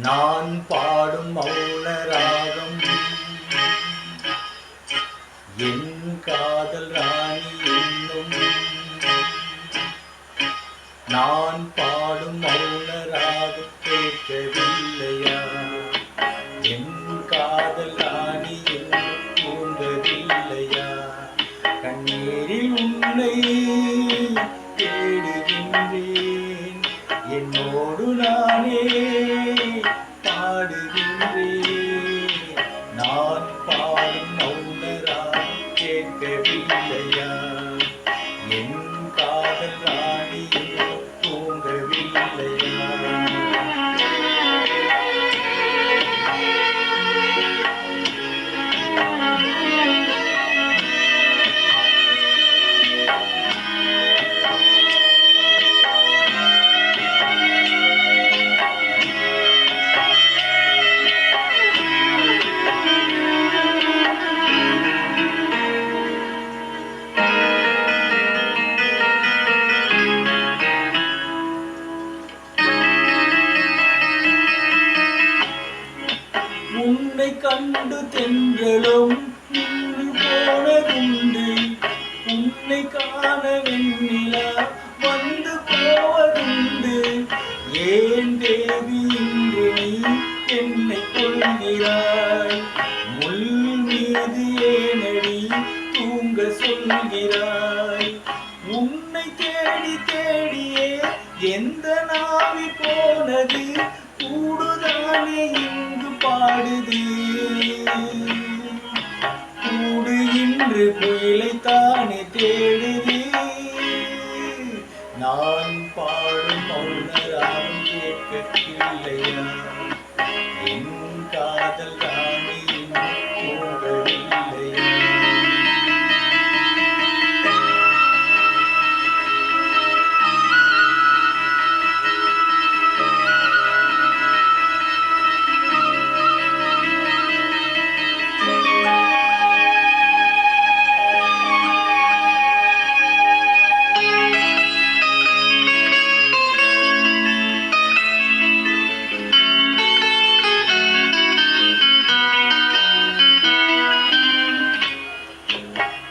நான் பாடும் மௌன ராகம் என் காதல் ராணி என்னும். நான் பாடும் மௌன ராகம் கேட்கவில்லையா? என் காதல் ராணி என்னும் தூங்கவில்லையா? கண்ணீரில் உன்னை தேடுகின்றேன், என்னோடு நானே பாடுகின்றேன். நான் பாடும் மௌன ராகம் கேட்கவில்லையா? என் காதல் ராணி தூங்கவில்லையா? உன்னை கண்டு தென்றலும் நின்று போனதுண்டு, உன்னை காண வெண்ணிலா வந்து போவதுண்டு. ஏன் தேவி இன்று நீ என்னை கொள்கிறாய்? முள் மீது ஏனடி தூங்க சொல்கிறாய்? உன்னை தேடி தேடியே எந்த நாவி போனது, கூடுதானே இங்கு பாடுது. கூடு இன்று குயிலைத்தானே தேடுது. நான் பாடும் மௌன ராகம் கேட்கவில்லையா? என் காதல் ராணி தூங்கவில்லையா?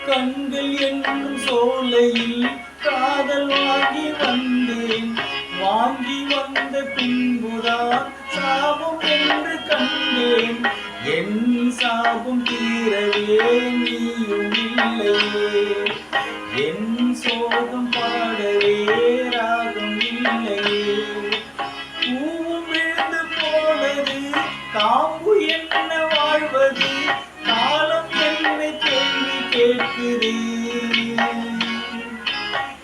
கண்கள் என்னும் சோலையில் காதல் வாங்கி வந்தேன், வாங்கி வந்த பின்புதான் சாபம் என்று கண்டேன். என் சாபம் தீரவே நீயும் இல்லையே, என் சோகம் பாடவே ராகம் இல்லையே. பூவும் விழுந்து போனது, காம்பு என்ன வாழ்வது, காலம் என்னை கேள்வி கேட்குது.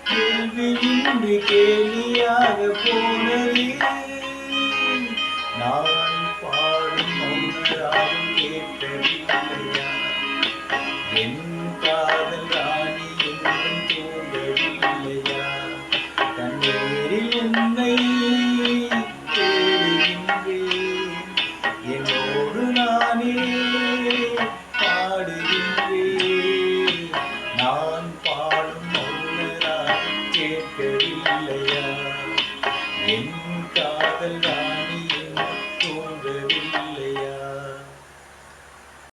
கேள்வி இன்று கேலியாக போனது. நான் பாடும் மௌன ராகம் கேட்கவில்லையா? என் காதல் ராணி இன்னும் தூங்கவில்லையா? கண்ணீரில் உன்னை தேடுகின்றேன், என்னோடு நானே பாடுகின்றேன். நான் பாடும் மௌன ராகம் கேட்கவில்லையா? என் காதல்